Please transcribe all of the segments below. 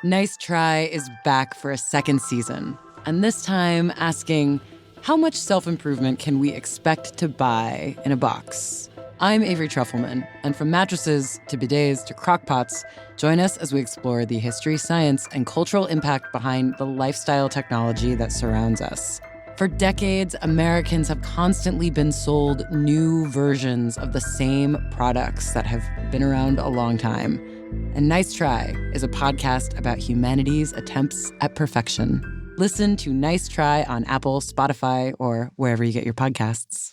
Nice Try is back for a second season, and this time asking, how much self-improvement can we expect to buy in a box? I'm Avery Trufelman, and from mattresses to bidets to crockpots, join us as we explore the history, science, and cultural impact behind the lifestyle technology that surrounds us. For decades, Americans have constantly been sold new versions of the same products that have been around a long time. And Nice Try is a podcast about humanity's attempts at perfection. Listen to Nice Try on Apple, Spotify, or wherever you get your podcasts.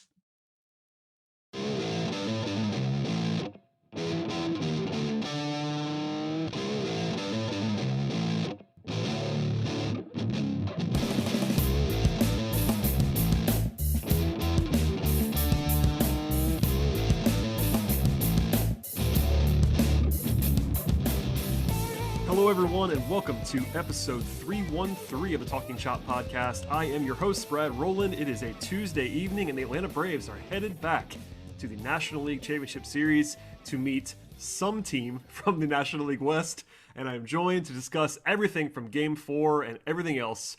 Hello, everyone, and welcome to episode 313 of the Talking Chop podcast. I am your host, Brad Rowland. It is a Tuesday evening, and the Atlanta Braves are headed back to the National League Championship Series to meet some team from the National League West, and I'm joined to discuss everything from Game 4 and everything else.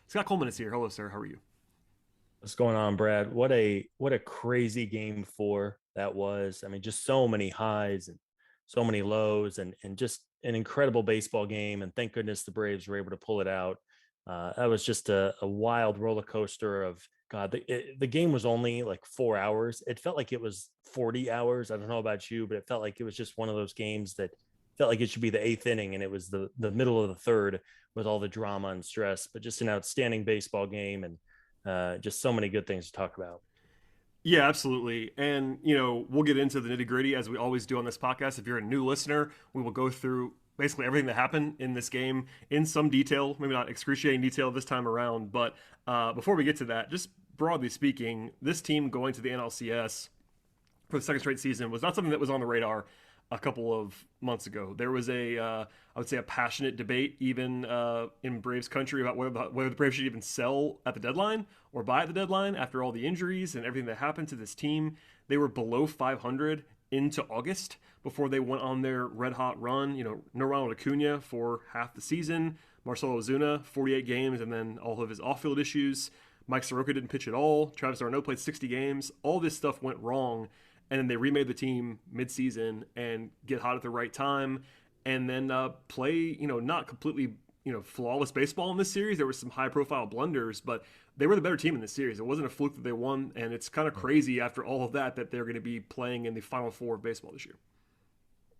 Scott Coleman is here. Hello, sir. How are you? What's going on, Brad? What a crazy Game 4 that was. I mean, just so many highs and so many lows, and just an incredible baseball game. And thank goodness the Braves were able to pull it out. That was just a wild roller coaster of God. The game was only like 4 hours. It felt like it was 40 hours. I don't know about you, but it felt like it was just one of those games that felt like it should be the eighth inning, and it was the middle of the third with all the drama and stress. But just an outstanding baseball game, and just so many good things to talk about. Yeah, absolutely. And, we'll get into the nitty gritty as we always do on this podcast. If you're a new listener, we will go through basically everything that happened in this game in some detail, maybe not excruciating detail this time around. But before we get to that, just broadly speaking, this team going to the NLCS for the second straight season was not something that was on the radar a couple of months ago. There was I would say, a passionate debate even in Braves country about whether the Braves should even sell at the deadline or buy at the deadline after all the injuries and everything that happened to this team. They were below 500 into August before they went on their red hot run. No Ronald Acuna for half the season, Marcell Ozuna 48 games, and then all of his off-field issues. Mike Soroka didn't pitch at all. Travis d'Arnaud played 60 games. All this stuff went wrong. And then they remade the team mid-season and get hot at the right time, and then play, not completely, flawless baseball in this series. There were some high-profile blunders, but they were the better team in this series. It wasn't a fluke that they won, and it's kind of crazy after all of that they're going to be playing in the Final Four of baseball this year.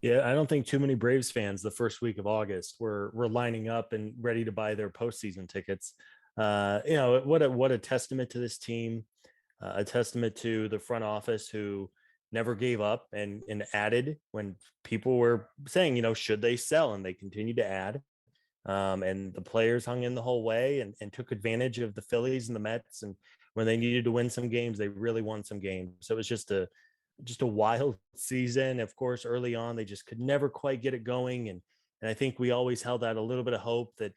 Yeah, I don't think too many Braves fans the first week of August were lining up and ready to buy their postseason tickets. What a testament to this team, a testament to the front office who never gave up and added when people were saying, should they sell? And they continued to add. And the players hung in the whole way and took advantage of the Phillies and the Mets. And when they needed to win some games, they really won some games. So it was just a wild season. Of course, early on, they just could never quite get it going. And I think we always held out a little bit of hope that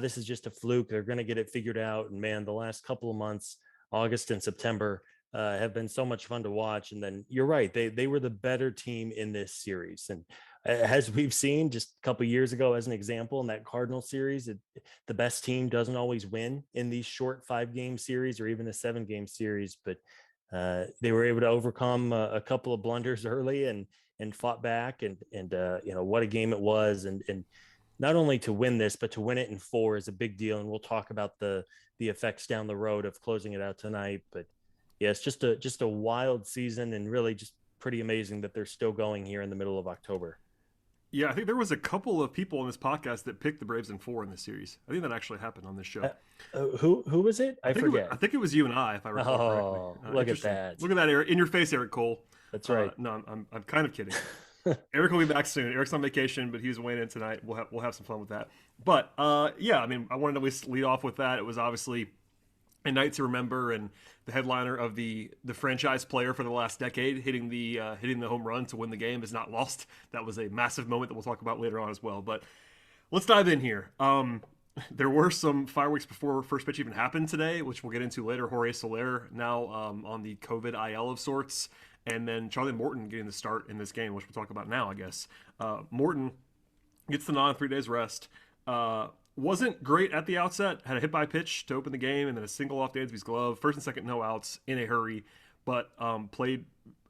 this is just a fluke. They're going to get it figured out. And man, the last couple of months, August and September, have been so much fun to watch. And then you're right, they were the better team in this series. And as we've seen just a couple of years ago, as an example, in that Cardinal series, the best team doesn't always win in these short 5-game series or even a 7-game series. But they were able to overcome a couple of blunders early and fought back. And what a game it was. And not only to win this, but to win it in 4 is a big deal. And we'll talk about the effects down the road of closing it out tonight. But yeah, it's just a wild season, and really just pretty amazing that they're still going here in the middle of October. Yeah, I think there was a couple of people on this podcast that picked the Braves in 4 in this series. I think that actually happened on this show. Who was it? I forget. I think it was you and I, if I recall correctly. Look at that! Look at that, Eric. In your face, Eric Cole. That's right. No, I'm kind of kidding. Eric will be back soon. Eric's on vacation, but he's weighing in tonight. We'll have some fun with that. But yeah, I mean, I wanted to at least lead off with that. It was obviously a night to remember, and the headliner of the franchise player for the last decade hitting the home run to win the game is not lost. That was a massive moment that we'll talk about later on as well. But let's dive in here. There were some fireworks before first pitch even happened today, which we'll get into later. Jorge Soler now on the COVID IL of sorts, and then Charlie Morton getting the start in this game, which we'll talk about now, I guess. Morton gets the nod, 3 days rest. Wasn't great at the outset. Had a hit by pitch to open the game, and then a single off Dansby's glove. First and second no outs in a hurry, but played.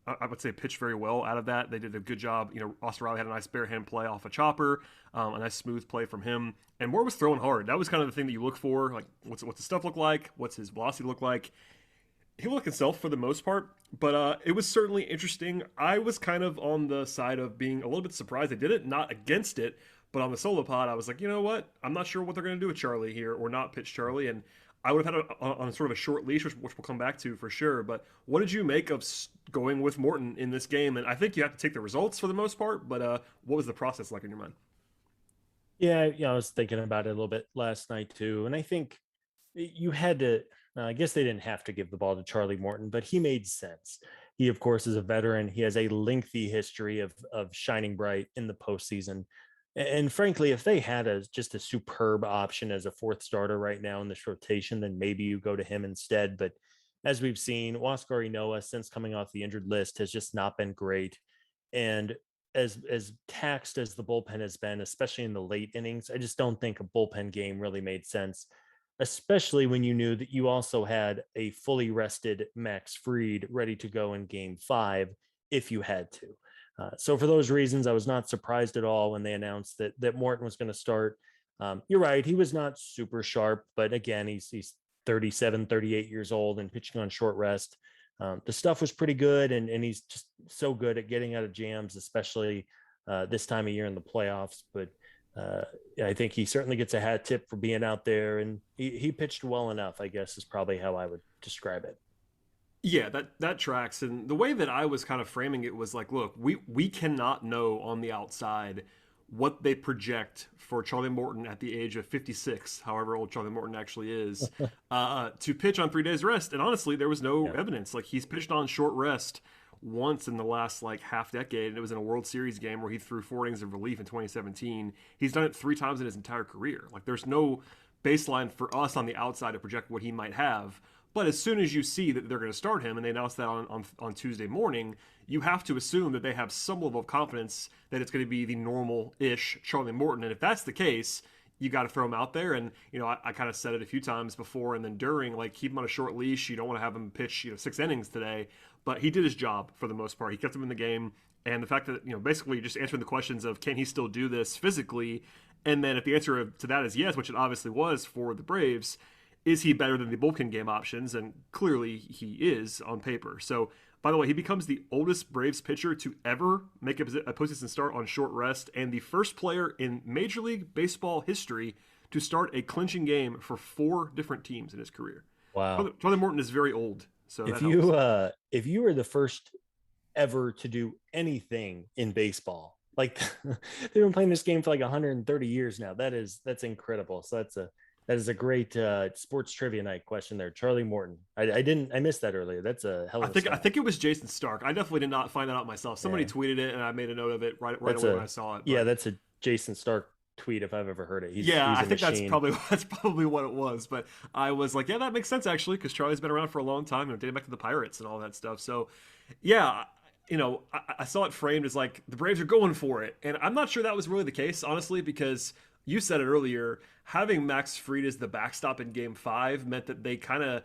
I would say pitched very well out of that. They did a good job. Austin Riley had a nice bare hand play off a chopper, a nice smooth play from him. And Moore was throwing hard. That was kind of the thing that you look for. Like, what's the stuff look like? What's his velocity look like? He looked like himself for the most part, but it was certainly interesting. I was kind of on the side of being a little bit surprised they did it, not against it, but on the solo pod, I was like, you know what? I'm not sure what they're going to do with Charlie here, or not pitch Charlie, and I would have had on sort of a short leash, which we'll come back to for sure. But what did you make of going with Morton in this game? And I think you have to take the results for the most part, but what was the process like in your mind? Yeah, I was thinking about it a little bit last night too, and I think you had to. I guess they didn't have to give the ball to Charlie Morton, but he made sense. He, of course, is a veteran. He has a lengthy history of shining bright in the postseason. And frankly, if they had just a superb option as a fourth starter right now in this rotation, then maybe you go to him instead. But as we've seen, Huascar Ynoa, since coming off the injured list, has just not been great. And as taxed as the bullpen has been, especially in the late innings, I just don't think a bullpen game really made sense, especially when you knew that you also had a fully rested Max Fried ready to go in game 5 if you had to. So for those reasons, I was not surprised at all when they announced that Morton was going to start. You're right. He was not super sharp, but again, he's 37, 38 years old and pitching on short rest. The stuff was pretty good, and he's just so good at getting out of jams, especially this time of year in the playoffs. But I think he certainly gets a hat tip for being out there, and he pitched well enough, I guess, is probably how I would describe it. Yeah, that tracks. And the way that I was kind of framing it was like, look, we cannot know on the outside what they project for Charlie Morton at the age of 56, however old Charlie Morton actually is, to pitch on 3 days rest. And honestly, there was no evidence. Like, he's pitched on short rest once in the last like half decade, and it was in a World Series game where he threw 4 innings of relief in 2017. He's done it 3 times in his entire career. Like, there's no baseline for us on the outside to project what he might have. But as soon as you see that they're going to start him, and they announced that on Tuesday morning, you have to assume that they have some level of confidence that it's going to be the normal-ish Charlie Morton. And if that's the case, you got to throw him out there. And, I kind of said it a few times before and then during, like, keep him on a short leash. You don't want to have him pitch, 6 innings today. But he did his job for the most part. He kept him in the game. And the fact that, basically just answering the questions of can he still do this physically? And then if the answer to that is yes, which it obviously was for the Braves, is he better than the bullpen game options? And clearly he is on paper. So, by the way, he becomes the oldest Braves pitcher to ever make a postseason start on short rest, and the first player in Major League Baseball history to start a clinching game for 4 different teams in his career. Wow. Charlie Morton is very old. So if you were the first ever to do anything in baseball, like they've been playing this game for like 130 years now. That's incredible. So that is a great sports trivia night question there. Charlie Morton. I missed that earlier. That's a hell of a I think it was Jason Stark. I definitely did not find that out myself. Somebody tweeted it, and I made a note of it right away when I saw it. But yeah, that's a Jason Stark tweet if I've ever heard it. He's I think machine. that's probably what it was. But I was like, yeah, that makes sense actually, because Charlie's been around for a long time, dating back to the Pirates and all that stuff. So, yeah, I saw it framed as like the Braves are going for it, and I'm not sure that was really the case, honestly, because you said it earlier, having Max Fried as the backstop in game 5 meant that they kind of,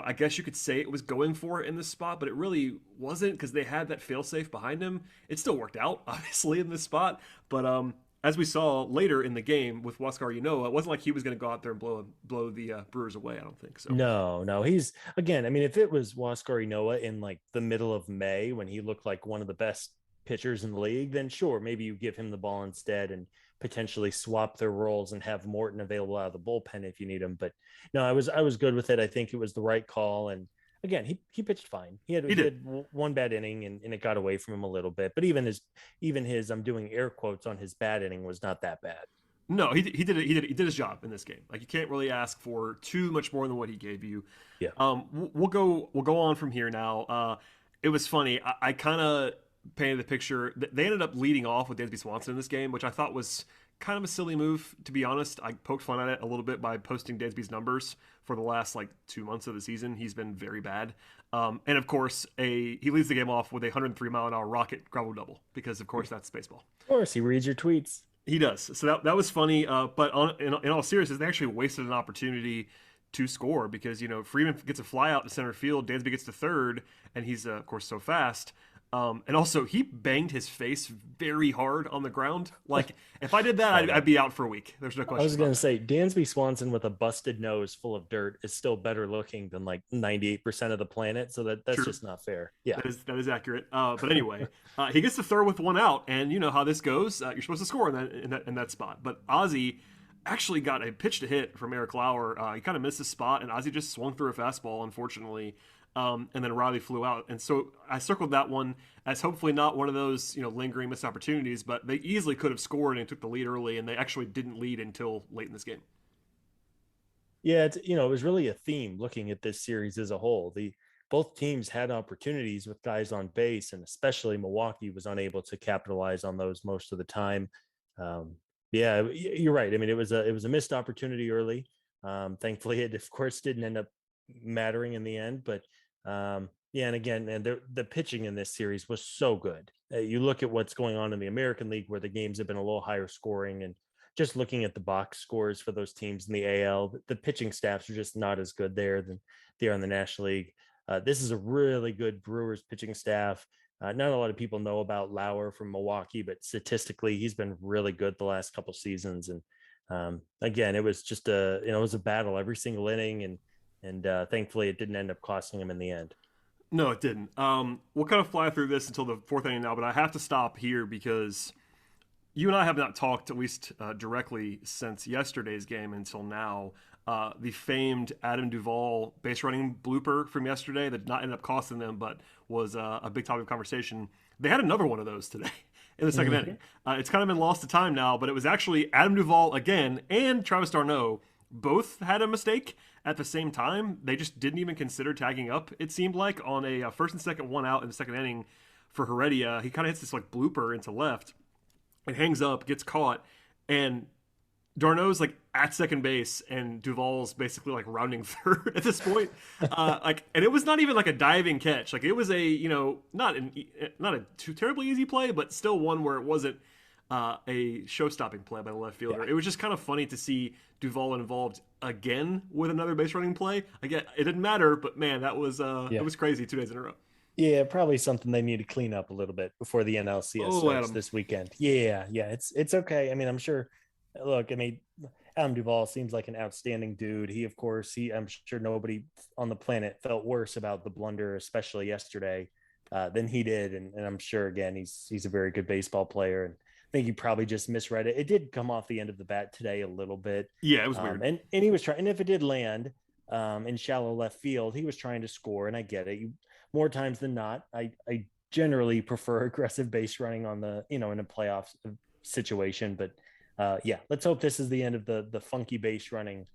I guess you could say it was going for it in this spot, but it really wasn't because they had that failsafe behind him. It still worked out, obviously, in this spot. But as we saw later in the game with Huascar Ynoa, it wasn't like he was going to go out there and blow the Brewers away. I don't think so. No. He's, again, I mean, if it was Huascar Ynoa in like the middle of May when he looked like one of the best pitchers in the league, then sure, maybe you give him the ball instead and potentially swap their roles and have Morton available out of the bullpen if you need him. But no, I was good with it. I think it was the right call. And again, he pitched fine. He had one bad inning and it got away from him a little bit. But even his I'm doing air quotes on his bad inning was not that bad. No, he did his job in this game. Like, you can't really ask for too much more than what he gave you. Yeah. We'll go on from here now. It was funny. I kind of painted the picture. They ended up leading off with Dansby Swanson in this game, which I thought was kind of a silly move, to be honest. I poked fun at it a little bit by posting Dansby's numbers for the last 2 months of the season. He's been very bad. And of course, he leads the game off with a 103-mile-an-hour rocket gravel double because, of course, that's baseball. Of course, he reads your tweets. He does. So that was funny. But in all seriousness, they actually wasted an opportunity to score because Freeman gets a fly out to center field, Dansby gets to third, and he's of course so fast. And also he banged his face very hard on the ground. Like if I did that, Oh I'd yeah. be out for a week. There's no I question was about gonna that. say Dansby Swanson with a busted nose full of dirt is still better looking than like 98% of the planet. So that's True. just not fair. Yeah. That is accurate. But anyway, he gets the third with one out, and you know how this goes. You're supposed to score in that spot. But Ozzy actually got a pitch to hit from Eric Lauer. He kind of missed his spot, and Ozzy just swung through a fastball, unfortunately. And then Riley flew out, and so I circled that one as hopefully not one of those lingering missed opportunities. But they easily could have scored and took the lead early, and they actually didn't lead until late in this game. Yeah, it was really a theme looking at this series as a whole. The both teams had opportunities with guys on base, and especially Milwaukee was unable to capitalize on those most of the time. Um, yeah, you're right. I mean, it was a missed opportunity early. Thankfully, it of course didn't end up mattering in the end. But yeah, and again, and the pitching in this series was so good. You look at what's going on in the American League, where the games have been a little higher scoring, and just looking at the box scores for those teams in the AL, the pitching staffs are just not as good there than they are in the National League. This is a really good Brewers pitching staff. Not a lot of people know about Lauer from Milwaukee, but statistically, he's been really good the last couple seasons. And again, it was just it was a battle every single inning, and thankfully, it didn't end up costing him in the end. No, it didn't. We'll kind of fly through this until the fourth inning now, but I have to stop here because you and I have not talked, at least directly, since yesterday's game until now. The famed Adam Duvall base running blooper from yesterday that did not end up costing them, but was a big topic of conversation. They had another one of those today in the second Mhm. inning. It's kind of been lost to time now, but it was actually Adam Duvall again and Travis d'Arnaud both had a mistake at the same time. They just didn't even consider tagging up, it seemed like, on a first and second one out in the second inning for Heredia. He kind of hits this like blooper into left and hangs up, gets caught, and Darno's like at second base, and Duvall's basically like rounding third at this point. And it was not even like a diving catch. Like it was a not a too terribly easy play, but still one where it wasn't a show-stopping play by the left fielder. Yeah. It was just kind of funny to see Duvall involved again with another base running play. Again, it didn't matter, but man, that was it Yeah. was crazy 2 days in a row. Yeah, probably something they need to clean up a little bit before the NLCS Oh, starts Adam. this weekend. Yeah, yeah, it's okay. I mean, I'm sure. Look, I mean, Adam Duvall seems like an outstanding dude. He, of course, I'm sure nobody on the planet felt worse about the blunder, especially yesterday, than he did. And I'm sure again he's a very good baseball player. And I think he probably just misread it. It did come off the end of the bat today a little bit, Yeah, it was weird. and he was trying. And if it did land in shallow left field, he was trying to score. And I get it. More times than not, I generally prefer aggressive base running on the in a playoff situation. But yeah, let's hope this is the end of the funky base running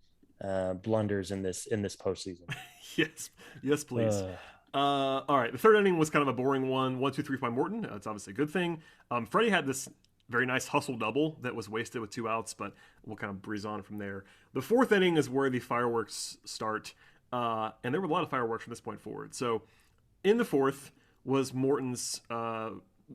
blunders in this postseason. Yes, yes, please. Uh, All right, the third inning was kind of a boring one. 1-2-3 by Morton. That's obviously a good thing. Freddie had this very nice hustle double that was wasted with 2 outs, but we'll kind of breeze on from there. The fourth inning is where the fireworks start, and there were a lot of fireworks from this point forward. So in the fourth was Morton's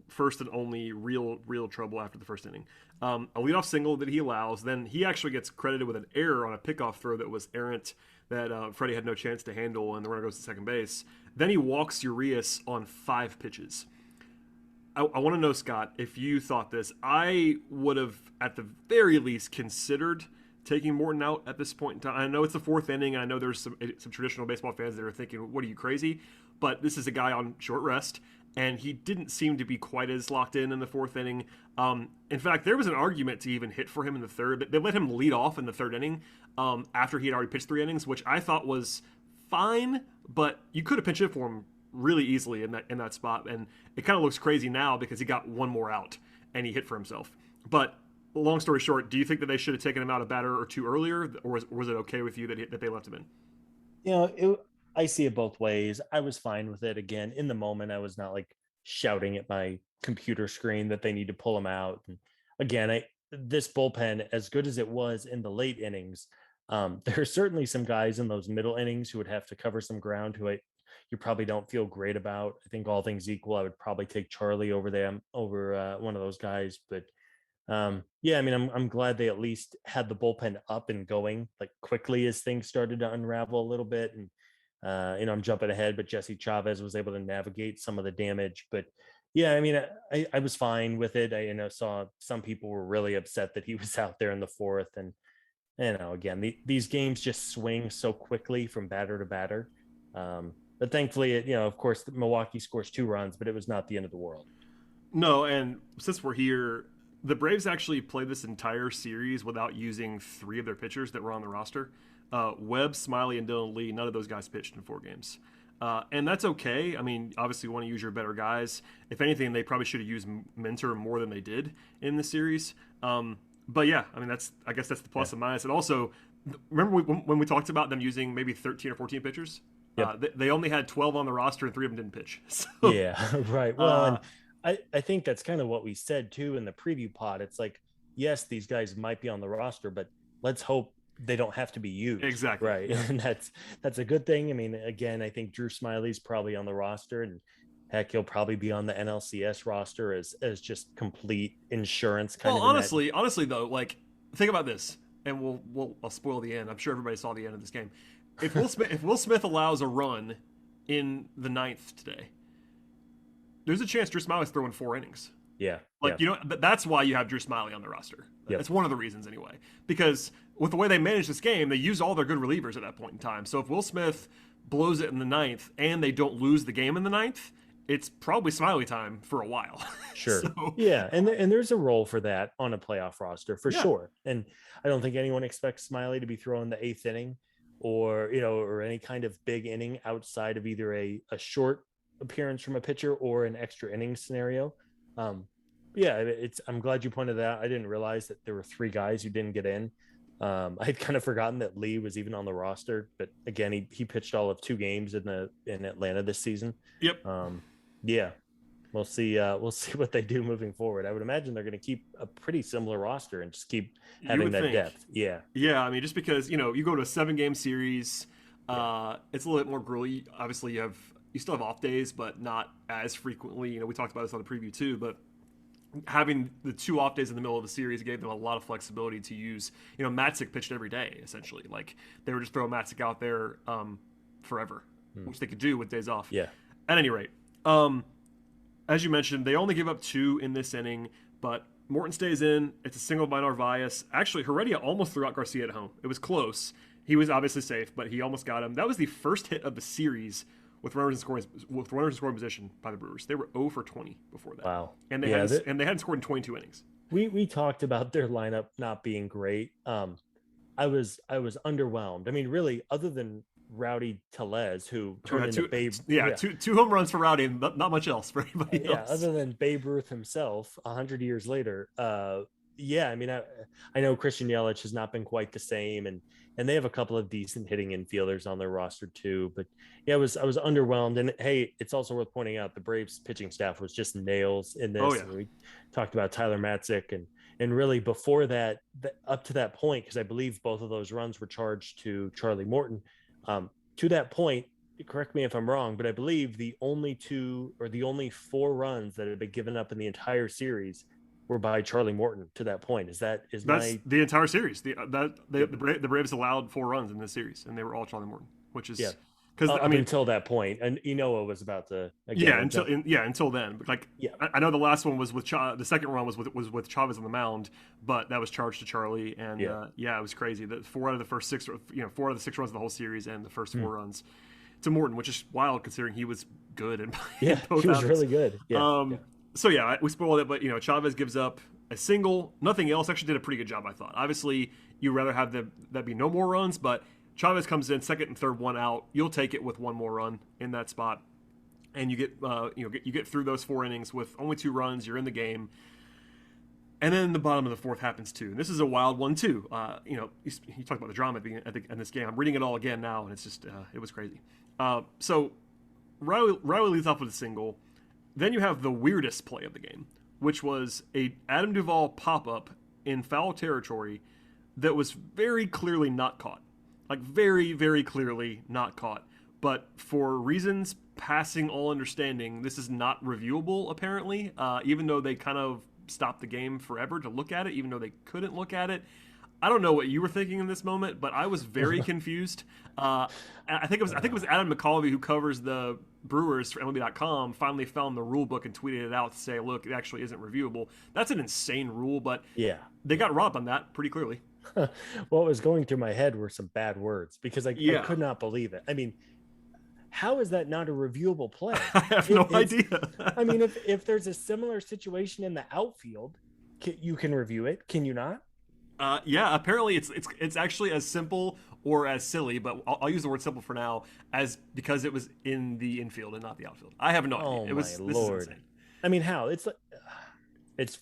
first and only real trouble after the first inning. A leadoff single that he allows. Then he actually gets credited with an error on a pickoff throw that was errant that Freddie had no chance to handle, and the runner goes to second base. Then he walks Urias on 5 pitches. I want to know, Scott, if you thought this. I would have, at the very least, considered taking Morton out at this point in time. I know it's the fourth inning, and I know there's some traditional baseball fans that are thinking, "What are you, crazy?" But this is a guy on short rest, and he didn't seem to be quite as locked in the fourth inning. In fact, there was an argument to even hit for him in the third. They let him lead off in the third inning after he had already pitched 3 innings, which I thought was fine, but you could have pitched it for him really easily in that spot. And it kind of looks crazy now because he got one more out and he hit for himself. But long story short, do you think that they should have taken him out a batter or two earlier, or was it okay with you that they left him in? you know, it, I see it both ways. I was fine with it. Again, in the moment, I was not like shouting at my computer screen that they need to pull him out. And again, this bullpen, as good as it was in the late innings, there are certainly some guys in those middle innings who would have to cover some ground you probably don't feel great about. I think all things equal, I would probably take Charlie over them over one of those guys. But Yeah, I mean, I'm glad they at least had the bullpen up and going like quickly as things started to unravel a little bit. And I'm jumping ahead, but Jesse Chavez was able to navigate some of the damage. But yeah, I mean, I was fine with it. Saw some people were really upset that he was out there in the fourth, and again, these games just swing so quickly from batter to batter. But thankfully, of course, Milwaukee scores 2 runs, but it was not the end of the world. No, and since we're here, the Braves actually played this entire series without using 3 of their pitchers that were on the roster. Webb, Smiley, and Dylan Lee, none of those guys pitched in 4 games. And that's okay. I mean, obviously, you want to use your better guys. If anything, they probably should have used Minter more than they did in the series. But yeah, I mean, I guess that's the plus and minus. And also, remember when we talked about them using maybe 13 or 14 pitchers? Yep. They only had 12 on the roster and 3 of them didn't pitch. So, Yeah, right. Well, and I think that's kind of what we said too in the preview pod. It's like, yes, these guys might be on the roster, but let's hope they don't have to be used. Exactly. Right. Yeah. And that's a good thing. I mean, again, I think Drew Smiley's probably on the roster, and heck, he'll probably be on the NLCS roster as just complete insurance kind well, of. honestly though, like think about this, and I'll spoil the end. I'm sure everybody saw the end of this game. If Will Smith allows a run in the 9th today, there's a chance Drew Smiley's throwing 4 innings. Yeah. Like, that's why you have Drew Smiley on the roster. Yep. It's one of the reasons anyway. Because with the way they managed this game, they used all their good relievers at that point in time. So if Will Smith blows it in the 9th and they don't lose the game in the 9th, it's probably Smiley time for a while. Sure. Yeah. And there's a role for that on a playoff roster for sure. And I don't think anyone expects Smiley to be throwing the 8th inning or any kind of big inning outside of either a short appearance from a pitcher or an extra inning scenario. I'm glad you pointed that out. I didn't realize that there were 3 guys who didn't get in. I had kind of forgotten that Lee was even on the roster, but again, he pitched all of 2 games in Atlanta this season. Yep. Yeah, we'll see what they do moving forward. I would imagine they're going to keep a pretty similar roster and just keep having that depth. Yeah. I mean, just because you go to a 7-game series, it's a little bit more grueling. Obviously, you still have off days, but not as frequently. We talked about this on the preview too, but having the 2 off days in the middle of the series gave them a lot of flexibility to use. Matzik pitched every day essentially. Like they were just throwing Matzik out there forever, which they could do with days off. Yeah. At any rate, as you mentioned, they only give up 2 in this inning, but Morton stays in. It's a single by Narvaez. Actually, Heredia almost threw out Garcia at home. It was close. He was obviously safe, but he almost got him. That was the first hit of the series with runners in scoring position by the Brewers. They were 0 for 20 before that. Wow. And they hadn't scored in 22 innings. We talked about their lineup not being great. I was underwhelmed. I mean, really, other than Rowdy Tellez, who turned into Babe. Yeah, 2 home runs for Rowdy, and not much else for anybody else. Yeah, other than Babe Ruth himself, 100 years later. I mean, I know Christian Yelich has not been quite the same, and they have a couple of decent hitting infielders on their roster too. But yeah, I was underwhelmed. And hey, it's also worth pointing out the Braves pitching staff was just nails in this. Oh, yeah. We talked about Tyler Matzik and really before that, up to that point, because I believe both of those runs were charged to Charlie Morton. To that point, correct me if I'm wrong, but I believe the only 4 runs that had been given up in the entire series were by Charlie Morton to that point. That's the entire series. The Braves allowed 4 runs in this series, and they were all Charlie Morton, which is because until that point, and Enoa was about to until then. But I know the last one was with the second run was with Chavez on the mound, but that was charged to Charlie, and it was crazy. That 4 out of the first 6, 4 out of the 6 runs of the whole series, and the first 4 runs to Morton, which is wild considering he was good and he was really good. So we spoiled it, but Chavez gives up a single, nothing else. Actually did a pretty good job, I thought. Obviously, you'd rather have that be no more runs, but Chavez comes in second and third, 1 out. You'll take it with 1 more run in that spot, and you get through those 4 innings with only 2 runs. You're in the game, and then the bottom of the 4th happens too. And this is a wild one too. You talked about the drama at this game. I'm reading it all again now, and it's just it was crazy. So Riley leads off with a single. Then you have the weirdest play of the game, which was a Adam Duvall pop-up in foul territory that was very clearly not caught. Like, very, very clearly not caught. But for reasons passing all understanding, this is not reviewable, apparently, even though they kind of stop the game forever to look at it, even though they couldn't look at it. I don't know what you were thinking in this moment, but I was very confused. I think it was Adam McCalvey, who covers the Brewers for MLB.com, finally found the rule book and tweeted it out to say, look, it actually isn't reviewable. That's an insane rule, but yeah, they got robbed on that pretty clearly. What was going through my head were some bad words because I could not believe it. I mean, how is that not a reviewable play? I have no idea. I mean, if there's a similar situation in the outfield, you can review it. Can you not? Yeah, apparently it's actually as simple or as silly, but I'll use the word simple for now, as because it was in the infield and not the outfield. I have no idea. This is insane. I mean, how? It's like, it's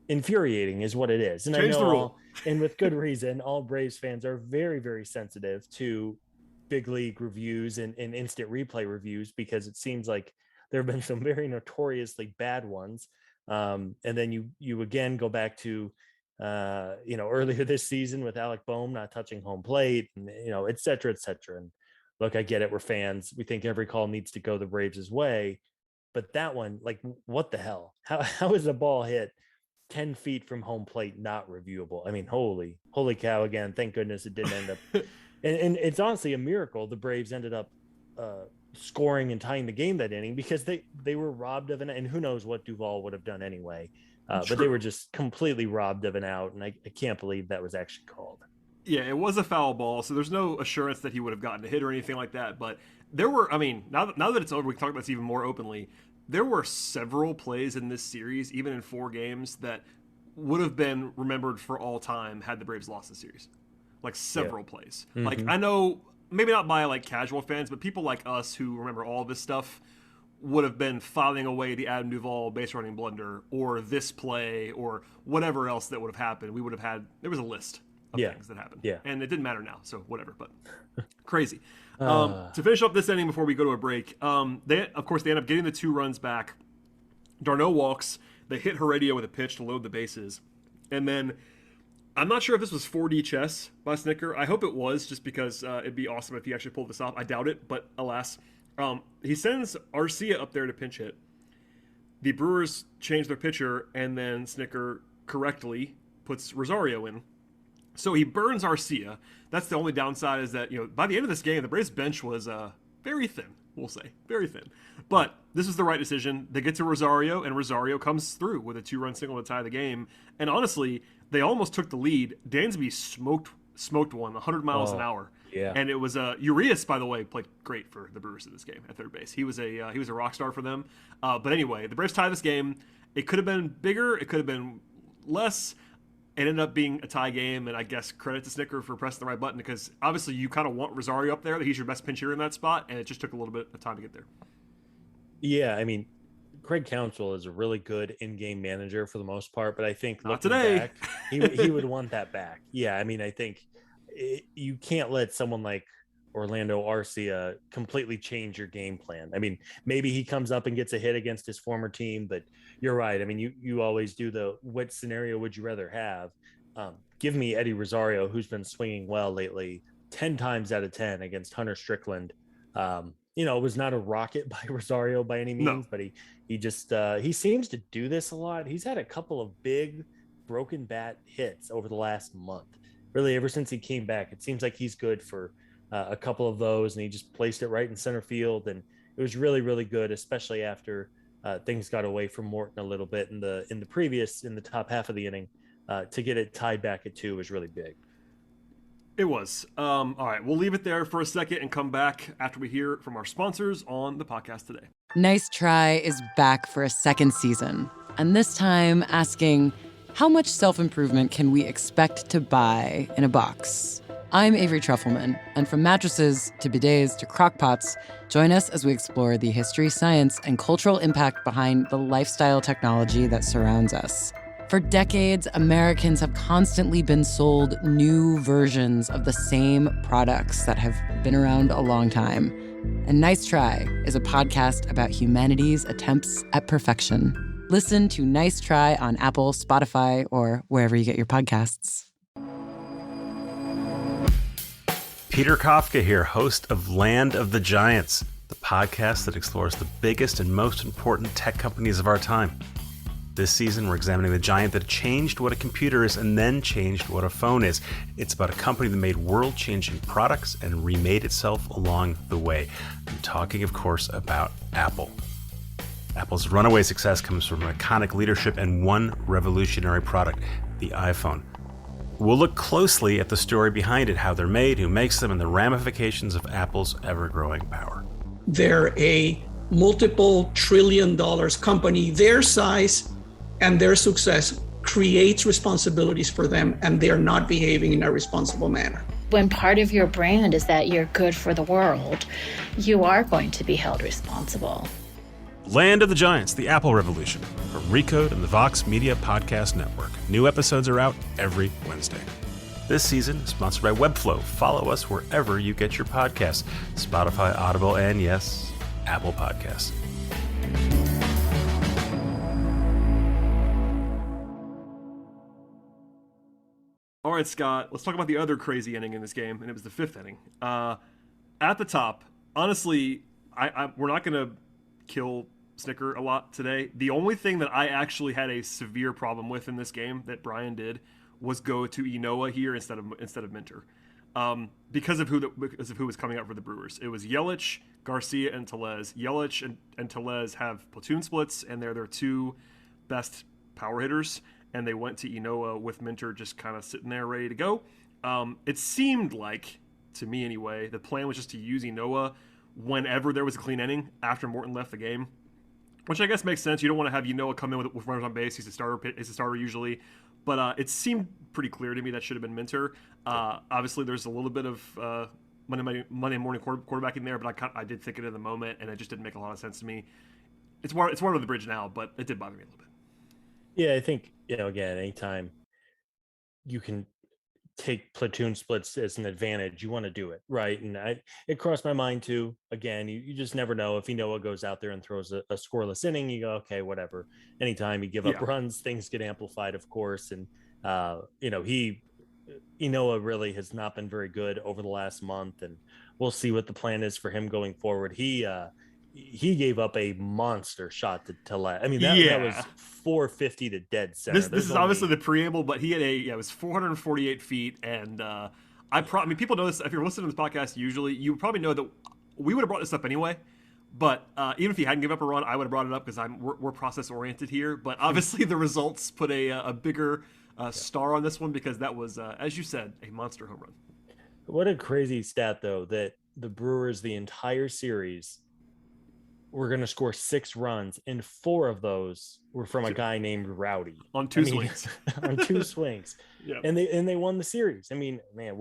infuriating is what it is. And Change I know the rule. And with good reason, all Braves fans are very, very sensitive to big league reviews and instant replay reviews, because it seems like there have been some very notoriously bad ones. And then you again go back to earlier this season with Alec Boehm not touching home plate, and et cetera, et cetera. And look, I get it. We're fans. We think every call needs to go the Braves' way, but that one, like, what the hell? How is a ball hit 10 feet from home plate not reviewable? I mean, holy cow! Again, thank goodness it didn't end up. And it's honestly a miracle the Braves ended up scoring and tying the game that inning, because they were robbed of and who knows what Duvall would have done anyway. But they were just completely robbed of an out, and I can't believe that was actually called. Yeah, it was a foul ball, so there's no assurance that he would have gotten a hit or anything like that. But there were, I mean, now that it's over, we can talk about this even more openly. There were several plays in this series, even in 4 games, that would have been remembered for all time had the Braves lost the series. Like several plays. Mm-hmm. Like, I know, maybe not by like casual fans, but people like us who remember all this stuff would have been filing away the Adam Duvall base running blunder or this play or whatever else that would have happened. We would have had, there was a list of things that happened. Yeah. And it didn't matter now, so whatever, but crazy. To finish up this inning before we go to a break, they end up getting the 2 runs back. Darno walks. They hit Heredia with a pitch to load the bases. And then, I'm not sure if this was 4D chess by Snitker. I hope it was, just because it'd be awesome if he actually pulled this off. I doubt it, but alas. He sends Arcia up there to pinch hit. The Brewers change their pitcher, and then Snitker correctly puts Rosario in. So he burns Arcia. That's the only downside, is that, by the end of this game, the Braves bench was very thin, we'll say. Very thin. But this is the right decision. They get to Rosario, and Rosario comes through with a 2-run single to tie the game. And honestly, they almost took the lead. Dansby smoked one 100 miles an hour. Yeah. And it was Urias, by the way, played great for the Brewers in this game at third base. He was a rock star for them. But anyway, the Braves tie this game. It could have been bigger. It could have been less. It ended up being a tie game, and I guess credit to Snitker for pressing the right button, because obviously you kind of want Rosario up there. That he's your best pinch hitter in that spot, and it just took a little bit of time to get there. Yeah, I mean, Craig Counsell is a really good in-game manager for the most part, but I think not today. Back, he would want that back. Yeah, I mean, I think you can't let someone like Orlando Arcia completely change your game plan. I mean, maybe he comes up and gets a hit against his former team, but you're right. I mean, you always do what scenario would you rather have? Give me Eddie Rosario, who's been swinging well lately, 10 times out of 10 against Hunter Strickland. It was not a rocket by Rosario by any means, but he just he seems to do this a lot. He's had a couple of big broken bat hits over the last month. Really, ever since he came back, it seems like he's good for a couple of those, and he just placed it right in center field, and it was really, really good, especially after things got away from Morton a little bit in the top half of the inning. To get it tied back at 2 was really big. It was. All right, we'll leave it there for a second and come back after we hear from our sponsors on the podcast today. Nice Try is back for a second season, and this time asking, how much self-improvement can we expect to buy in a box? I'm Avery Trufelman, and from mattresses to bidets to crockpots, join us as we explore the history, science, and cultural impact behind the lifestyle technology that surrounds us. For decades, Americans have constantly been sold new versions of the same products that have been around a long time. And Nice Try is a podcast about humanity's attempts at perfection. Listen to Nice Try on Apple, Spotify, or wherever you get your podcasts. Peter Kafka here, host of Land of the Giants, the podcast that explores the biggest and most important tech companies of our time. This season, we're examining the giant that changed what a computer is and then changed what a phone is. It's about a company that made world-changing products and remade itself along the way. I'm talking, of course, about Apple. Apple's runaway success comes from iconic leadership and one revolutionary product, the iPhone. We'll look closely at the story behind it, how they're made, who makes them, and the ramifications of Apple's ever-growing power. They're a multiple trillion dollars company. Their size and their success creates responsibilities for them, and they're not behaving in a responsible manner. When part of your brand is that you're good for the world, you are going to be held responsible. Land of the Giants, the Apple Revolution, from Recode and the Vox Media Podcast Network. New episodes are out every Wednesday. This season is sponsored by Webflow. Follow us wherever you get your podcasts. Spotify, Audible, and yes, Apple Podcasts. All right, Scott, let's talk about the other crazy inning in this game, and it was the fifth inning. At the top, honestly, we're not going to kill Snicker a lot today. The only thing that I actually had a severe problem with in this game that Brian did was go to Enoa here instead of Minter, because of who was coming out for the Brewers. It was Yelich, Garcia, and Tellez. Yelich and Tellez have platoon splits, and they're their two best power hitters. And they went to Enoa with Minter just kind of sitting there ready to go. It seemed like, to me anyway, the plan was just to use Enoa whenever there was a clean inning after Morton left the game, which I guess makes sense. You don't want to have Enoa come in with runners on base. He's a starter usually. But it seemed pretty clear to me that should have been Minter. Obviously, there's a little bit of Monday morning quarterbacking there, but I did think it in the moment, and it just didn't make a lot of sense to me. It's water under the bridge now, but it did bother me a little bit. Yeah, I think, again, anytime you can take platoon splits as an advantage, you want to do it, right? And it crossed my mind too. Again, you just never know. If Enoa goes out there and throws a scoreless inning, you go, okay, whatever. Anytime you give up runs, things get amplified, of course. And Enoa really has not been very good over the last month, and we'll see what the plan is for him going forward. He gave up a monster shot to Tellez. I mean, that was 450 to dead center. This is obviously the preamble, but he had it was 448 feet, and people know this. If you're listening to this podcast, usually you probably know that we would have brought this up anyway. But even if he hadn't given up a run, I would have brought it up because we're process oriented here. But obviously, the results put a bigger star on this one because that was, as you said, a monster home run. What a crazy stat, though, that the Brewers the entire series were going to score 6 runs, and 4 of those were from a guy named Rowdy on two swings. On 2 swings. Yeah. And they won the series. I mean, man,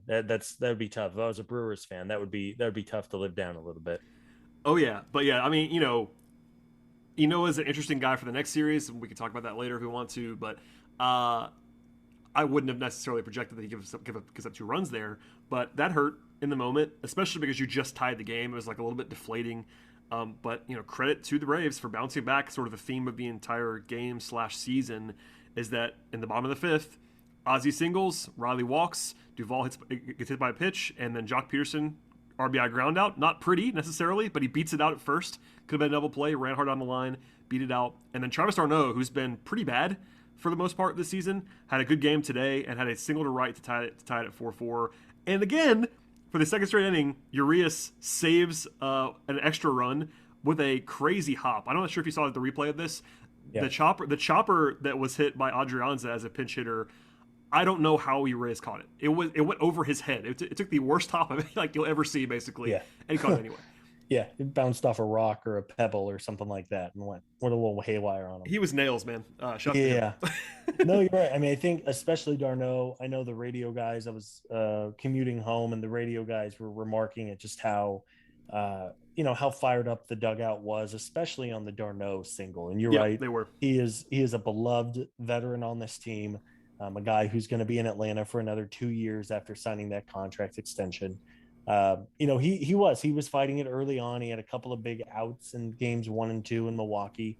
that would be tough. If I was a Brewers fan, that would be tough to live down a little bit. Oh yeah, but yeah, I mean, Enoa is an interesting guy for the next series, and we can talk about that later if we want to. But I wouldn't have necessarily projected that he gives up 2 runs there, but that hurt in the moment, especially because you just tied the game. It was like a little bit deflating. But credit to the Braves for bouncing back. Sort of the theme of the entire game / season is that in the bottom of the 5th, Ozzie singles, Riley walks, Duvall gets hit by a pitch, and then Jock Peterson RBI ground out. Not pretty necessarily, but he beats it out at first. Could have been a double play, ran hard on the line, beat it out. And then Travis d'Arnaud, who's been pretty bad for the most part this season, had a good game today and had a single to right to tie it at 4-4. And again, for the second straight inning, Urias saves an extra run with a crazy hop. I'm not sure if you saw the replay of this. Yeah. The chopper that was hit by Adrianza as a pinch hitter, I don't know how Urias caught it. It went over his head. It took the worst hop of it like you'll ever see, basically. Yeah. And he caught it anyway. Yeah, it bounced off a rock or a pebble or something like that and went a little haywire on him. He was nails, man. Yeah. No, you're right. I mean, I think especially d'Arnaud, I know the radio guys, I was commuting home and the radio guys were remarking at just how, how fired up the dugout was, especially on the d'Arnaud single. And you're right. They were. He is a beloved veteran on this team, a guy who's going to be in Atlanta for another 2 years after signing that contract extension. He was fighting it early on. He had a couple of big outs in games 1 and 2 in Milwaukee.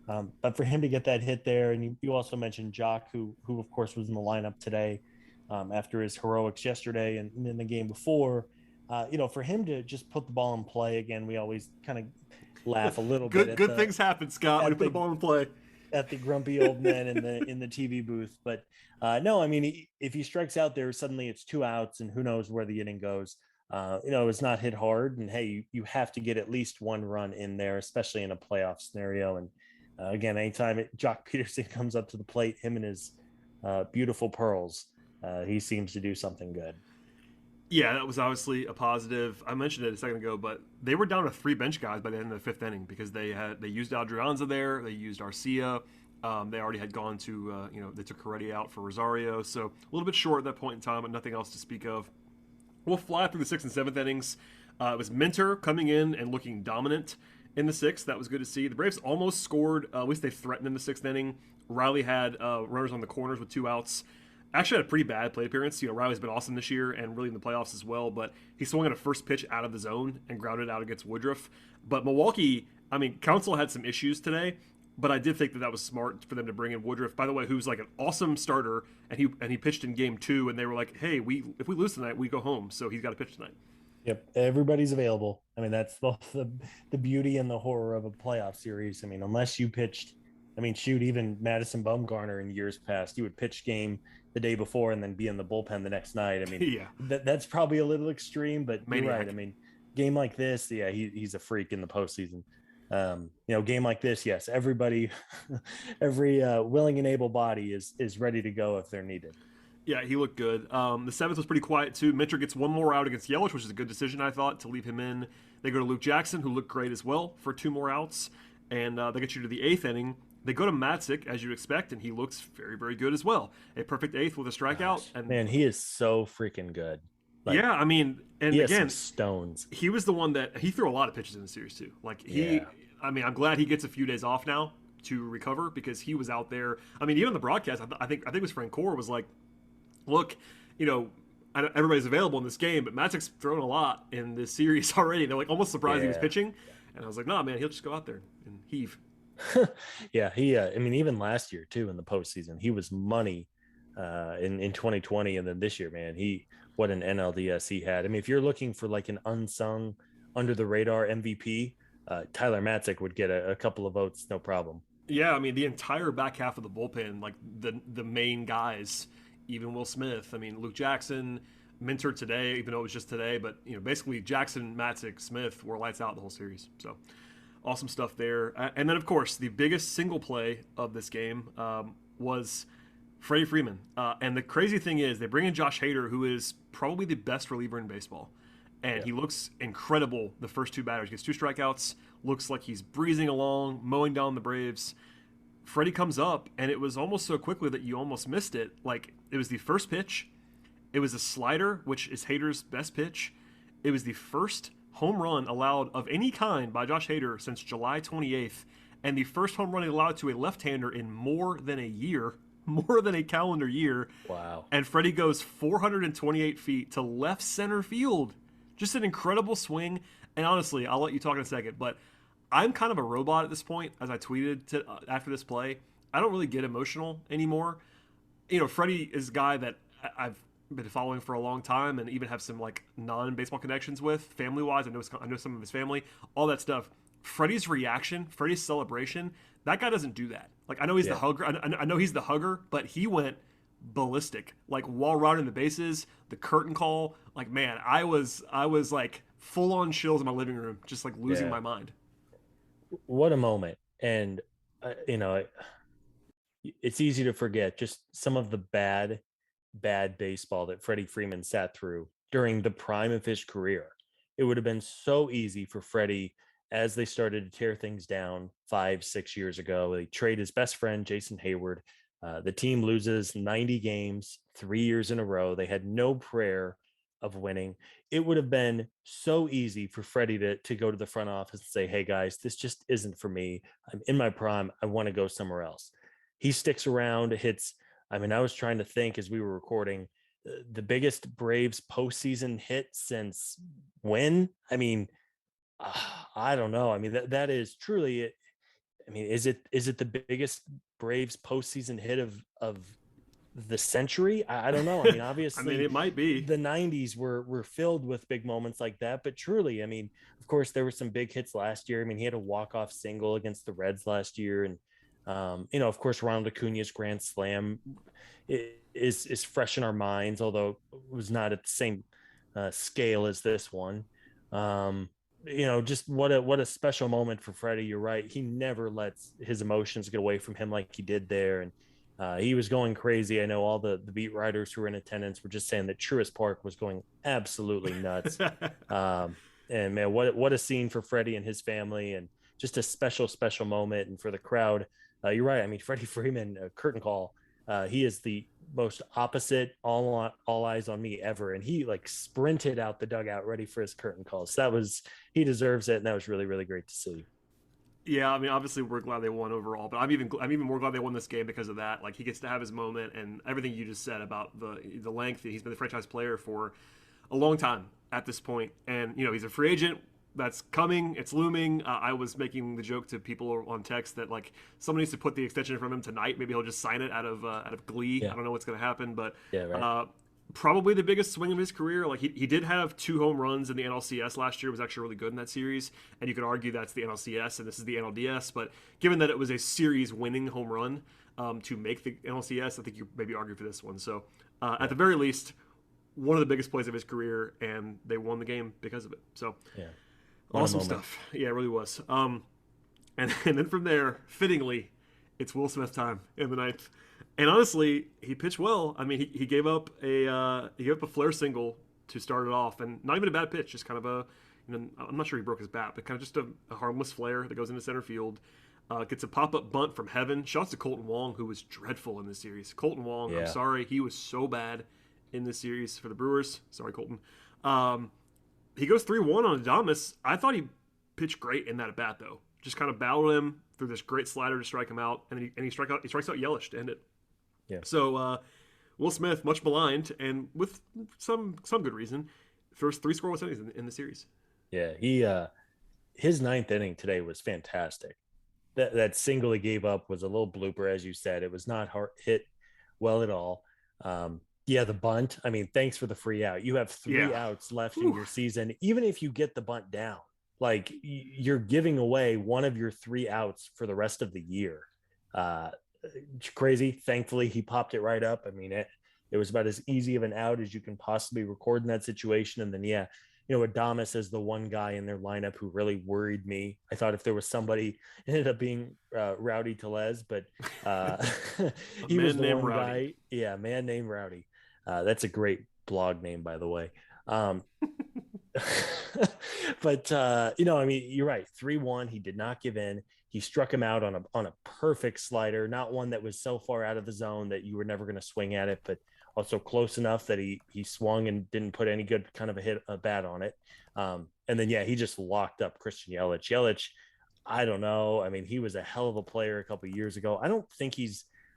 But for him to get that hit there, and you also mentioned Jock, who of course was in the lineup today after his heroics yesterday and in the game before. For him to just put the ball in play again, we always kind of laugh a little bit Good things happen, Scott, when you put the ball in play. At the grumpy old men in the TV booth. But no, I mean, if he strikes out there, suddenly it's 2 outs, and who knows where the inning goes. It's not hit hard, and hey, you have to get at least 1 run in there, especially in a playoff scenario. And again, anytime Jock Peterson comes up to the plate, him and his beautiful pearls, he seems to do something good. Yeah, that was obviously a positive. I mentioned it a second ago, but they were down to 3 bench guys by the end of the 5th inning because they used Adrianza there, they used Arcia. They already had gone to they took Heredia out for Rosario, so a little bit short at that point in time, but nothing else to speak of. We'll fly through the 6th and 7th innings. It was Minter coming in and looking dominant in the 6th. That was good to see. The Braves almost scored. At least they threatened in the 6th inning. Riley had runners on the corners with 2 outs. Actually had a pretty bad plate appearance. Riley's been awesome this year and really in the playoffs as well, but he swung at a first pitch out of the zone and grounded out against Woodruff. But Milwaukee, Council had some issues today, but I did think that was smart for them to bring in Woodruff, by the way, who's like an awesome starter, and he pitched in game 2, and they were like, hey, if we lose tonight, we go home, so he's got to pitch tonight. Yep, everybody's available. That's both the beauty and the horror of a playoff series. Unless you pitched, even Madison Bumgarner in years past, you would pitch game the day before and then be in the bullpen the next night. Yeah. That's probably a little extreme, but Maniac. You're right. Game like this, yeah, he's a freak in the postseason. Game like this, yes, everybody, every willing and able body is ready to go if they're needed. Yeah, he looked good. The 7th was pretty quiet too. Minter gets 1 more out against Yelich, which is a good decision, I thought, to leave him in. They go to Luke Jackson, who looked great as well, for 2 more outs, and they get you to the 8th inning. They go to Matzik, as you'd expect, and he looks very, very good as well. A perfect 8th with a strikeout. Gosh, and man, he is so freaking good. Yeah, and he has again, some stones. He was the one that he threw a lot of pitches in the series too. I'm glad he gets a few days off now to recover because he was out there. Even the broadcast, I think it was Frank Core was like, look, everybody's available in this game, but Matzik's thrown a lot in this series already. They're like almost surprised he was pitching, and I was like, nah, man, he'll just go out there and heave. Yeah, he. Even last year too in the postseason, he was money in 2020, and then this year, man, what an NLDS he had. If you're looking for like an unsung, under the radar MVP, Tyler Matzik would get a couple of votes, no problem. Yeah, the entire back half of the bullpen, like the main guys, even Will Smith. Luke Jackson, Minter today, even though it was just today, but basically Jackson, Matzik, Smith were lights out the whole series. So awesome stuff there. And then of course the biggest single play of this game was Freddie Freeman. And the crazy thing is they bring in Josh Hader, who is probably the best reliever in baseball. And he looks incredible the first 2 batters. Gets 2 strikeouts, looks like he's breezing along, mowing down the Braves. Freddie comes up, and it was almost so quickly that you almost missed it. Like, it was the first pitch. It was a slider, which is Hader's best pitch. It was the first home run allowed of any kind by Josh Hader since July 28th, and the first home run allowed to a left-hander in more than a year. More than a calendar year. Wow. And Freddie goes 428 feet to left center field. Just an incredible swing. And honestly, I'll let you talk in a second, but I'm kind of a robot at this point, as I tweeted after this play. I don't really get emotional anymore. Freddie is a guy that I've been following for a long time and even have some like non-baseball connections with, family-wise. I know some of his family, all that stuff. Freddie's reaction, Freddie's celebration, that guy doesn't do that. Like, I know he's the hugger. I know he's the hugger, but he went ballistic. Like, while rounding the bases, the curtain call. Like, man, I was like full on chills in my living room, just like losing my mind. What a moment. And it's easy to forget just some of the bad baseball that Freddie Freeman sat through during the prime of his career. It would have been so easy for Freddie, as they started to tear things down 5-6 years ago. They trade his best friend, Jason Hayward. The team loses 90 games 3 years in a row. They had no prayer of winning. It would have been so easy for Freddie to go to the front office and say, hey guys, this just isn't for me. I'm in my prime. I want to go somewhere else. He sticks around, hits. I was trying to think as we were recording, the biggest Braves postseason hit since when? I don't know. That is truly it. Is it the biggest Braves postseason hit of the century. I don't know. I mean, I mean, obviously it might be. the 90s were filled with big moments like that, but truly, I mean, of course there were some big hits last year. I mean, he had a walk-off single against the Reds last year, and of course Ronald Acuna's grand slam is fresh in our minds, although it was not at the same scale as this one. um just what a special moment for Freddie. You're right, he never lets his emotions get away from him like he did there, and he was going crazy. I know all the beat writers who were in attendance were just saying that Truist Park was going absolutely nuts. um and man, what a scene for Freddie and his family, and just a special moment. And for the crowd, you're right, I mean, Freddie Freeman, curtain call, he is the most opposite all eyes on me ever, and he like sprinted out the dugout ready for his curtain call. So that was, he deserves it, and that was really great to see. Yeah, I mean, obviously we're glad they won overall, but I'm even more glad they won this game because of that. Like, he gets to have his moment, and everything you just said about the length that he's been the franchise player for a long time at this point. And he's a free agent that's coming, it's looming. I was making the joke to people on text that, like, someone needs to put the extension from him tonight. Maybe he'll just sign it out of glee. Yeah. I don't know what's going to happen, but Yeah, right. probably the biggest swing of his career. Like, he did have 2 home runs in the NLCS last year. It was actually really good in that series, and you could argue that's the NLCS and this is the NLDS, but given that it was a series winning home run to make the NLCS, I think you maybe argue for this one. So at the very least, one of the biggest plays of his career, and they won the game because of it. So Yeah, awesome stuff. Yeah, it really was. And then from there, fittingly, it's Will Smith time in the ninth. And honestly, he pitched well. I mean, he gave up a flare single to start it off, and not even a bad pitch. Just kind of a, I'm not sure he broke his bat, but kind of just a harmless flare that goes into center field. Gets a pop-up bunt from heaven. Shouts to Colton Wong, who was dreadful in this series. Colton Wong, Yeah. I'm sorry, he was so bad in this series for the Brewers. Sorry, Colton. He goes 3-1 on Adames. I thought he pitched great in that at bat, though. Just kind of battled him through this great slider to strike him out, and he strikes out Yelich to end it. Yeah. So Will Smith, much maligned, and with some good reason, throws 3 scoreless innings in the series. Yeah, his ninth inning today was fantastic. That single he gave up was a little blooper, as you said. It was not hit well at all. The bunt. I mean, thanks for the free out. You have 3 outs left in your season. Even if you get the bunt down, like, you're giving away one of your 3 outs for the rest of the year. Crazy. Thankfully, he popped it right up. I mean, it was about as easy of an out as you can possibly record in that situation. And then, Adames is the one guy in their lineup who really worried me. I thought if there was somebody, it ended up being Rowdy Tellez, but he was the one guy. Yeah, man named Rowdy. That's a great blog name, by the way. But I mean, you're right. 3-1. He did not give in. He struck him out on a perfect slider, not one that was so far out of the zone that you were never going to swing at it, but also close enough that he swung and didn't put any good kind of a bat on it. And then, he just locked up Christian Yelich. Yelich, I don't know. I mean, he was a hell of a player a couple of years ago. I don't think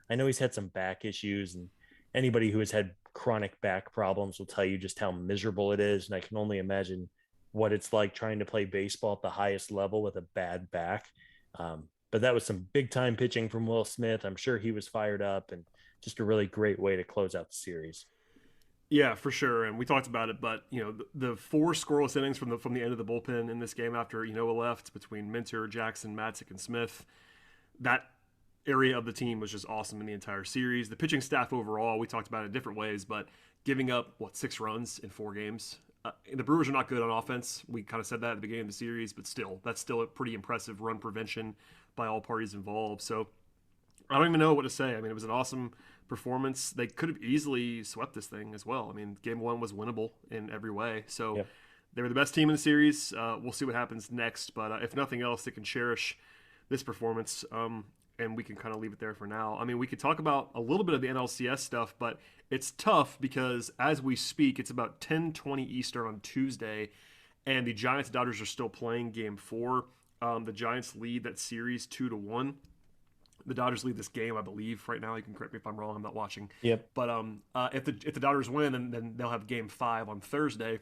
I know he's had some back issues, and anybody who has had chronic back problems will tell you just how miserable it is. And I can only imagine what it's like trying to play baseball at the highest level with a bad back. But that was some big time pitching from Will Smith. I'm sure he was fired up, and just a really great way to close out the series. Yeah, for sure. And we talked about it, but the 4 scoreless innings from the end of the bullpen in this game after left, between Minter, Jackson, Matzik, and Smith, that area of the team was just awesome in the entire series. The pitching staff overall, we talked about it in different ways, but giving up 6 runs in 4 games. The Brewers are not good on offense. We kind of said that at the beginning of the series, but still, that's still a pretty impressive run prevention by all parties involved. So I don't even know what to say. I mean, it was an awesome performance. They could have easily swept this thing as well. I mean, game 1 was winnable in every way. So they were the best team in the series. We'll see what happens next, but if nothing else, they can cherish this performance. And we can kind of leave it there for now. I mean, we could talk about a little bit of the NLCS stuff, but it's tough because as we speak, it's about 10:20 Eastern on Tuesday, and the Giants Dodgers are still playing game 4. The Giants lead that series 2-1. The Dodgers lead this game, I believe, right now. You can correct me if I'm wrong. I'm not watching. Yep. But if the Dodgers win, then they'll have game 5 on Thursday.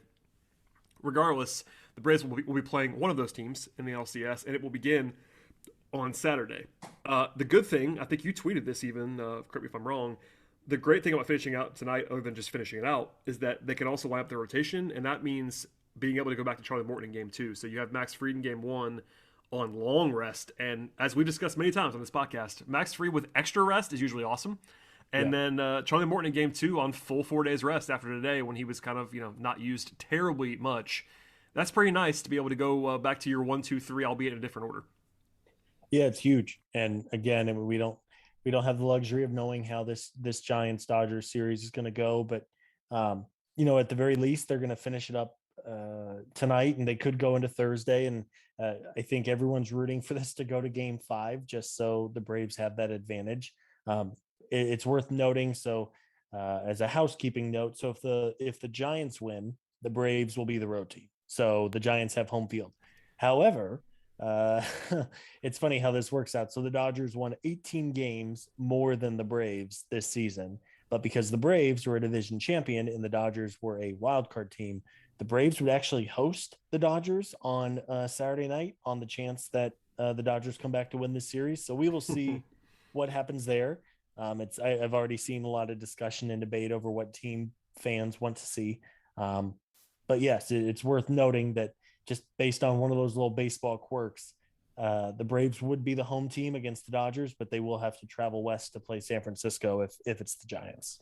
Regardless, the Braves will be playing one of those teams in the NLCS, and it will begin on Saturday. The good thing, I think you tweeted this even, correct me if I'm wrong, the great thing about finishing out tonight, other than just finishing it out, is that they can also line up their rotation, and that means being able to go back to Charlie Morton in game 2. So you have Max Fried in game 1 on long rest, and as we've discussed many times on this podcast, Max Fried with extra rest is usually awesome. And then Charlie Morton in game 2 on full 4 days rest after today, when he was kind of not used terribly much. That's pretty nice to be able to go back to your 1, 2, 3, albeit in a different order. Yeah, it's huge. And again, I mean, we don't have the luxury of knowing how this Giants Dodgers series is going to go, but at the very least, they're going to finish it up tonight, and they could go into Thursday. And I think everyone's rooting for this to go to game 5, just so the Braves have that advantage. It's worth noting. So as a housekeeping note, so if the Giants win, the Braves will be the road team. So the Giants have home field. However, it's funny how this works out. So the Dodgers won 18 games more than the Braves this season, but because the Braves were a division champion and the Dodgers were a wild card team, the Braves would actually host the Dodgers on Saturday night on the chance that the Dodgers come back to win this series. So we will see what happens there. I've already seen a lot of discussion and debate over what team fans want to see. But yes, it's worth noting that just based on one of those little baseball quirks, the Braves would be the home team against the Dodgers, but they will have to travel west to play San Francisco if it's the Giants.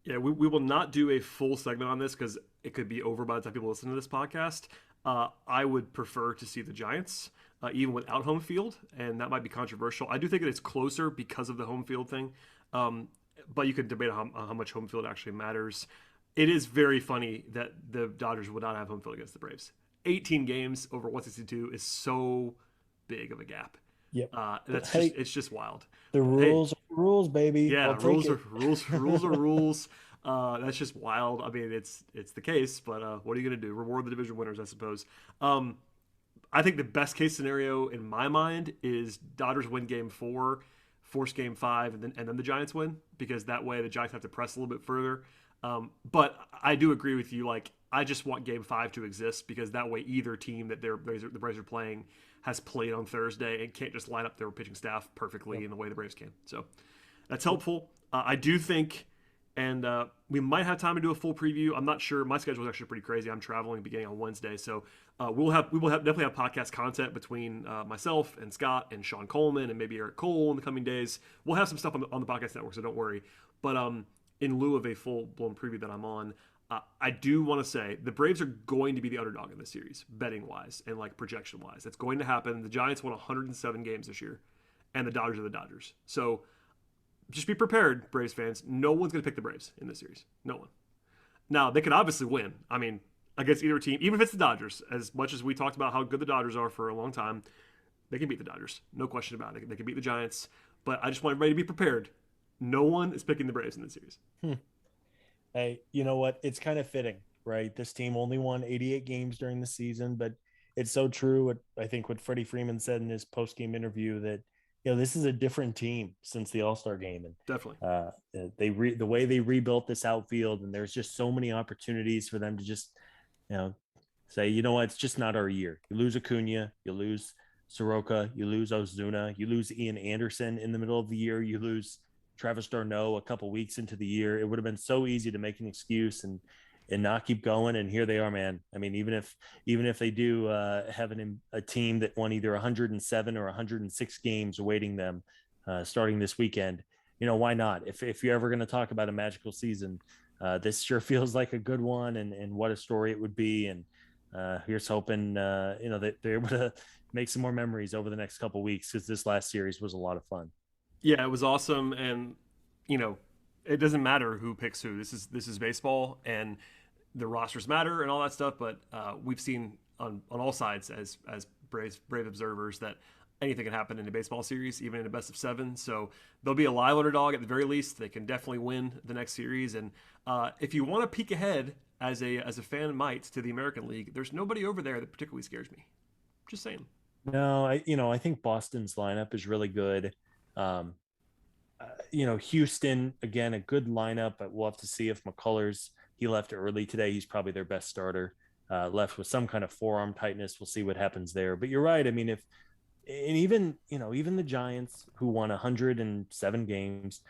Yeah, we will not do a full segment on this because it could be over by the time people listen to this podcast. I would prefer to see the Giants, even without home field, and that might be controversial. I do think that it's closer because of the home field thing, but you could debate how much home field actually matters. It is very funny that the Dodgers would not have home field against the Braves. 18 games over 162 is so big of a gap. Yep. It's just wild. The rules are rules, baby. Yeah, rules are rules. That's just wild. I mean, it's the case, but what are you going to do? Reward the division winners, I suppose. I think the best case scenario in my mind is Dodgers win game 4, force game 5, and then the Giants win, because that way the Giants have to press a little bit further. But I do agree with you. Like, I just want game 5 to exist, because that way either team that the Braves are playing has played on Thursday and can't just line up their pitching staff perfectly in the way the Braves can. So that's helpful. I do think, and we might have time to do a full preview. I'm not sure. My schedule is actually pretty crazy. I'm traveling beginning on Wednesday, so we will definitely have podcast content between myself and Scott and Sean Coleman and maybe Eric Cole in the coming days. We'll have some stuff on the podcast network, so don't worry. But in lieu of a full-blown preview that I'm on, I do want to say the Braves are going to be the underdog in this series, betting-wise and like projection-wise. It's going to happen. The Giants won 107 games this year, and the Dodgers are the Dodgers. So just be prepared, Braves fans. No one's going to pick the Braves in this series. No one. Now, they could obviously win. I mean, against either team, even if it's the Dodgers, as much as we talked about how good the Dodgers are for a long time, they can beat the Dodgers. No question about it. They can beat the Giants. But I just want everybody to be prepared. No one is picking the Braves in this series. Hey, you know what? It's kind of fitting, right? This team only won 88 games during the season, but it's so true. I think what Freddie Freeman said in his post-game interview, that this is a different team since the All-Star game, and definitely the way they rebuilt this outfield, and there's just so many opportunities for them to just say, you know what, it's just not our year. You lose Acuna, you lose Soroka, you lose Ozuna, you lose Ian Anderson in the middle of the year, you lose Travis d'Arnaud a couple weeks into the year. It would have been so easy to make an excuse and not keep going. And here they are, man. I mean, even if they do have a team that won either 107 or 106 games awaiting them starting this weekend, why not? If you're ever going to talk about a magical season, this sure feels like a good one, and what a story it would be. And here's hoping, that they're able to make some more memories over the next couple of weeks, because this last series was a lot of fun. Yeah, it was awesome, and it doesn't matter who picks who. This is baseball, and the rosters matter and all that stuff. But we've seen on all sides as brave observers that anything can happen in a baseball series, even in a best of 7. So they'll be a live underdog at the very least. They can definitely win the next series. And if you want to peek ahead, as a fan might, to the American League, there's nobody over there that particularly scares me. Just saying. No, I think Boston's lineup is really good. Houston, again, a good lineup, but we'll have to see if McCullers, he left early today. He's probably their best starter, left with some kind of forearm tightness. We'll see what happens there. But you're right. I mean, even the Giants, who won 107 games,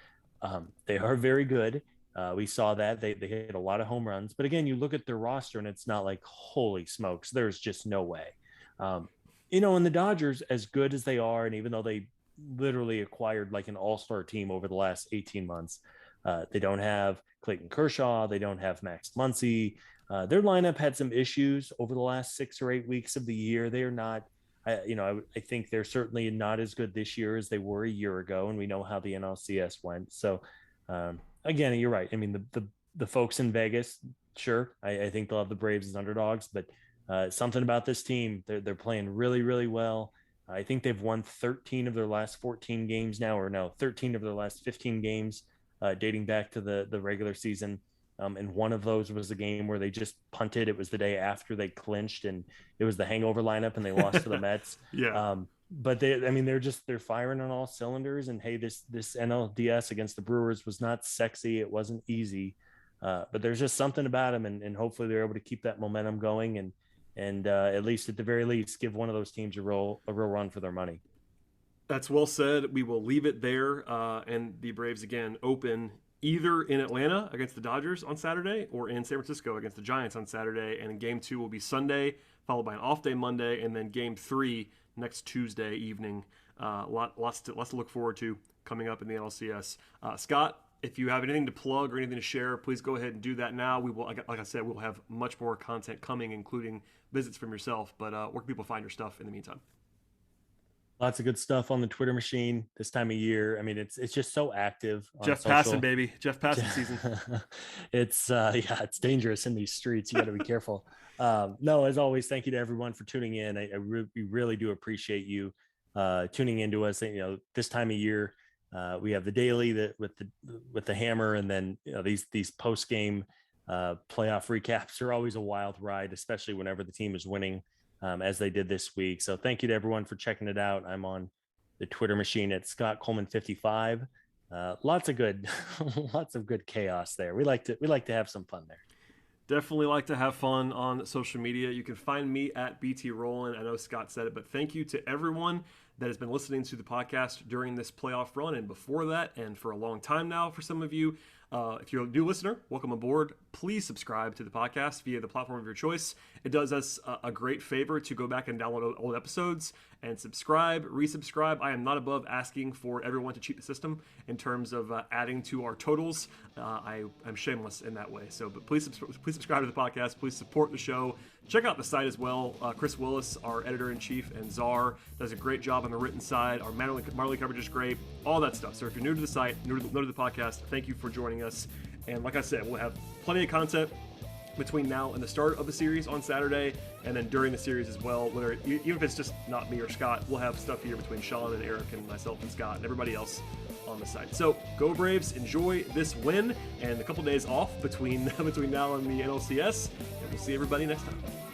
They are very good. We saw that they hit a lot of home runs, but again, you look at their roster and it's not like, holy smokes, there's just no way. And the Dodgers, as good as they are, and even though they literally acquired like an all-star team over the last 18 months, they don't have Clayton Kershaw, they don't have Max Muncy. Their lineup had some issues over the last 6 or 8 weeks of the year. They are not, I think they're certainly not as good this year as they were a year ago, and we know how the NLCS went. So again, you're right. I mean, the folks in Vegas, sure, I think they'll have the Braves as underdogs, but something about this team, they're playing really, really well. I think they've won 13 of their last 14 games now, or no, 13 of their last 15 games, dating back to the regular season. And one of those was the game where they just punted. It was the day after they clinched, and it was the hangover lineup, and they lost to the Mets. Yeah. But they're firing on all cylinders. And hey, this NLDS against the Brewers was not sexy. It wasn't easy, but there's just something about them, and hopefully they're able to keep that momentum going, and at least at the very least give one of those teams a real run for their money. That's well said. We will leave it there, and the Braves again open either in Atlanta against the Dodgers on Saturday or in San Francisco against the Giants on Saturday. And Game 2 will be Sunday, followed by an off day Monday, and then Game 3 next Tuesday evening. Lots to look forward to coming up in the NLCS. Scott, if you have anything to plug or anything to share, please go ahead and do that now. We will, like I said, we'll have much more content coming, including visits from yourself. But where can people find your stuff in the meantime? Lots of good stuff on the Twitter machine this time of year. I mean, it's just so active. Jeff Passan, baby. Jeff Passan season. It's dangerous in these streets. You got to be careful. No, as always, thank you to everyone for tuning in. We really do appreciate you tuning into us. This time of year, we have the daily with the hammer, and then these post game playoff recaps are always a wild ride, especially whenever the team is winning. As they did this week. So thank you to everyone for checking it out. I'm on the Twitter machine at Scott Coleman 55. Lots of good chaos there. We like to have some fun there. Definitely like to have fun on social media. You can find me at BT Roland. I know Scott said it, but thank you to everyone that has been listening to the podcast during this playoff run and before that, and for a long time now for some of you. If you're a new listener, welcome aboard. Please subscribe to the podcast via the platform of your choice. It does us a great favor to go back and download old episodes and subscribe, resubscribe. I am not above asking for everyone to cheat the system in terms of adding to our totals. I'm shameless in that way. So, but please subscribe to the podcast. Please support the show. Check out the site as well. Chris Willis, our editor-in-chief, and Czar does a great job on the written side. Our Marley coverage is great. All that stuff. So if you're new to the site, new to the podcast, thank you for joining us. And like I said, we'll have plenty of content between now and the start of the series on Saturday, and then during the series as well. Even if it's just not me or Scott, we'll have stuff here between Sean and Eric and myself and Scott and everybody else on the site. So go Braves, enjoy this win and a couple days off between now and the NLCS, and we'll see everybody next time.